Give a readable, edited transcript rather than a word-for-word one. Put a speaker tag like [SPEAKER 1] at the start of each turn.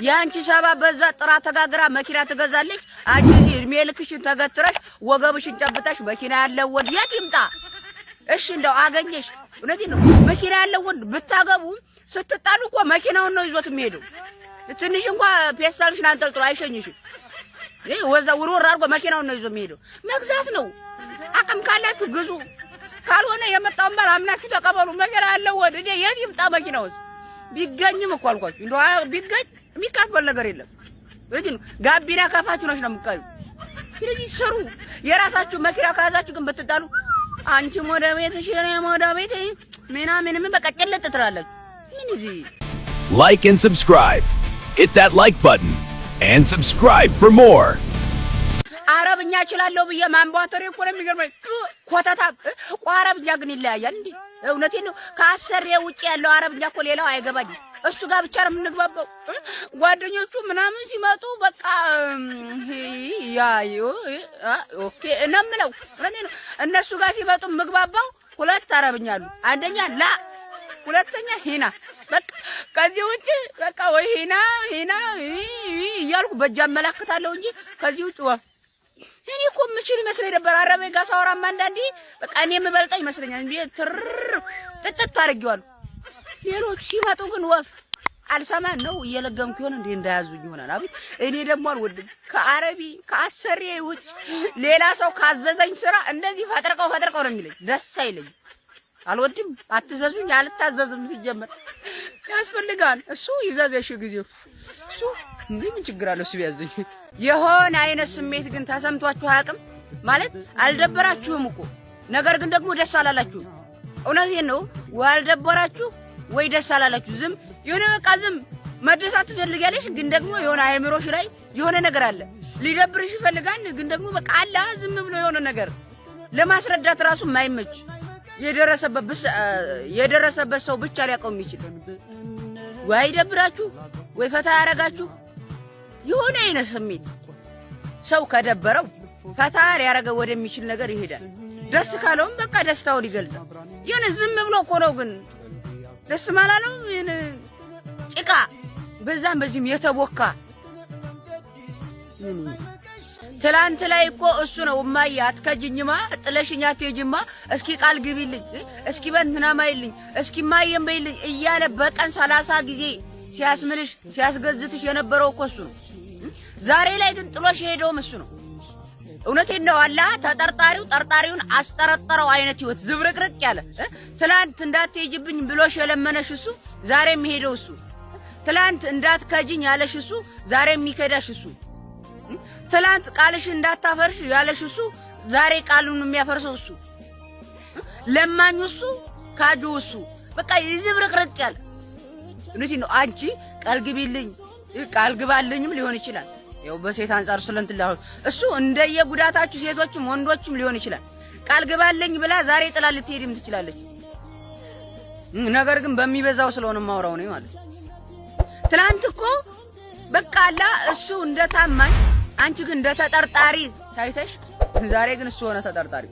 [SPEAKER 1] ያንቺ ሰባ በዛ ጥራ ተጋግራ መኪና ትገዛለች። አንቺ እድሜ ልክሽን ተገትረሽ ወገብሽን ጨብጠሽ መኪና ያለው ወንድ የት ይምጣ? እሺ እንደው አገኘሽ እውነቴን ነው። መኪና ያለው ወንድ ብታገቡ ስትጣሉ እኮ መኪናውን ነው ይዞት የሚሄደው። ትንሽ እንኳን ፔስታልሽን አንጠልጥሎ አይሸኝሽም። ወዛ ውርወር አድርጎ መኪናውን ነው ይዞ የሚሄደው። መግዛት ነው። አቅም ካላችሁ ግዙ፣ ካልሆነ የመጣውን ባል አምናችሁ ተቀበሉ። መኪና ያለው ወንድ እኔ የት ይምጣ? መኪናውስ ቢገኝም እኮ አልኳችሁ እንደው ቢገኝ የሚካፈል ነገር የለም። እዚህ ነው ጋቢና ካፋችሁ ነው የምትቀሩ። ስለዚህ ስሩ። የራሳችሁ መኪና ከያዛችሁ ግን ብትጣሉ አንቺም ወደ ቤትሽ እኔም ወደ ቤቴ ምናምን በቃ ጨለጥ ትላለች። ምን እዚህ
[SPEAKER 2] Like and subscribe. Hit that like button and subscribe for more.
[SPEAKER 1] አረብኛ እችላለሁ ብዬ ማንቧተሬ እኮ ነው የሚገርመኝ። ኮተታ አረብኛ ግን ይለያያል እንዴ? እውነቴን ነው። ከአሰሬ ውጪ ያለው አረብኛ እኮ ሌላው አይገባኝም። እሱ ጋር ብቻ ነው የምንግባባው። ጓደኞቹ ምናምን ሲመጡ በቃ ያዩ ኦኬ እናምለው እውነቴን ነው። እነሱ ጋር ሲመጡ ምግባባው ሁለት አረብኛ አሉ። አንደኛ ላ፣ ሁለተኛ ሂና። በቃ ከዚህ ውጪ በቃ ወይ ሂና እያልኩ በእጅ አመላክታለሁ እንጂ ከዚህ ውጪ እኔ እኮ የምችል ይመስለኝ ነበር። አረቤ ጋር ሳወራማ አንዳንዴ በቃ እኔ የምበልጣ ይመስለኛል። እንዴ ጥጥት አድርጌዋለሁ። ሌሎች ሲመጡ ግን ወፍ አልሰማን ነው እየለገምኩ ይሆን እንዴ እንዳያዙኝ ይሆናል። አቤት እኔ ደግሞ አልወድም ከአረቢ ከአሰሪ ውጭ ሌላ ሰው ካዘዘኝ ስራ እንደዚህ ፈጥርቀው ነው የሚለኝ። ደስ አይለኝ፣ አልወድም። አትዘዙኝ፣ አልታዘዝም። ሲጀመር ያስፈልጋል እሱ ይዘዘሽ ጊዜው እሱ ምን ችግር አለው እሱ ቢያዘኝ። የሆነ አይነት ስሜት ግን ተሰምቷችሁ አያውቅም ማለት አልደበራችሁም እኮ ነገር ግን ደግሞ ደስ አላላችሁ። እውነቴን ነው። አልደበራችሁ ወይ ደስ አላላችሁ። ዝም የሆነ በቃ ዝም መደሳት ትፈልጋለሽ ግን ደግሞ የሆነ አይምሮሽ ላይ የሆነ ነገር አለ። ሊደብርሽ ይፈልጋል ግን ደግሞ በቃ አላ ዝም ብሎ የሆነ ነገር ለማስረዳት ራሱ የማይመች የደረሰበት ሰው ብቻ ሊያውቀው የሚችል ወይ ደብራችሁ ወይ ፈታ ያረጋችሁ የሆነ አይነት ስሜት ሰው ከደበረው ፈታ ሊያረገው ወደሚችል ነገር ይሄዳል። ደስ ካለውም በቃ ደስታውን ይገልጻል። የሆነ ዝም ብሎ እኮ ነው ግን ደስ ማላለው የነ ጭቃ በዛም በዚህም የተቦካ ትላንት ላይ እኮ እሱ ነው እማዬ አትከጅኝማ ጥለሽኛ አትሄጂማ እስኪ ቃል ግቢልኝ እስኪ በእንትና ማይልኝ እስኪ ማየም በይልኝ እያለ በቀን 30 ጊዜ ሲያስምልሽ ሲያስገዝትሽ የነበረው እኮ እሱ ነው። ዛሬ ላይ ግን ጥሎሽ ሄደውም እሱ ነው። እውነቴን ነው። አላህ ጠርጣሪውን አስጠረጠረው አይነት ህይወት ዝብርቅርቅ ያለ ትላንት እንዳትሄጂብኝ ብሎሽ የለመነሽ እሱ ዛሬ የሚሄደው እሱ። ትላንት እንዳትከጂኝ ያለሽ እሱ ዛሬ የሚከዳሽ እሱ። ትላንት ቃልሽ እንዳታፈርሽ ያለሽ እሱ ዛሬ ቃሉን የሚያፈርሰው እሱ። ለማኙ እሱ፣ ካጁ እሱ። በቃ ዝብርቅርቅ ያለ እውነቴን ነው። አንቺ ቃል ግቢልኝ ቃል ግባልኝም ሊሆን ይችላል። ያው በሴት አንፃር ስለንትላው እሱ እንደየጉዳታችሁ ሴቶችም ወንዶችም ሊሆን ይችላል። ቃል ግባልኝ ብላ ዛሬ ጥላ ልትሄድም ትችላለች። ነገር ግን በሚበዛው ስለሆነ ማውራው ነው ማለት ነው። ትላንት እኮ በቃ አላ እሱ እንደታማኝ አንቺ ግን እንደተጠርጣሪ ታይተሽ ዛሬ ግን እሱ ሆነ ተጠርጣሪ።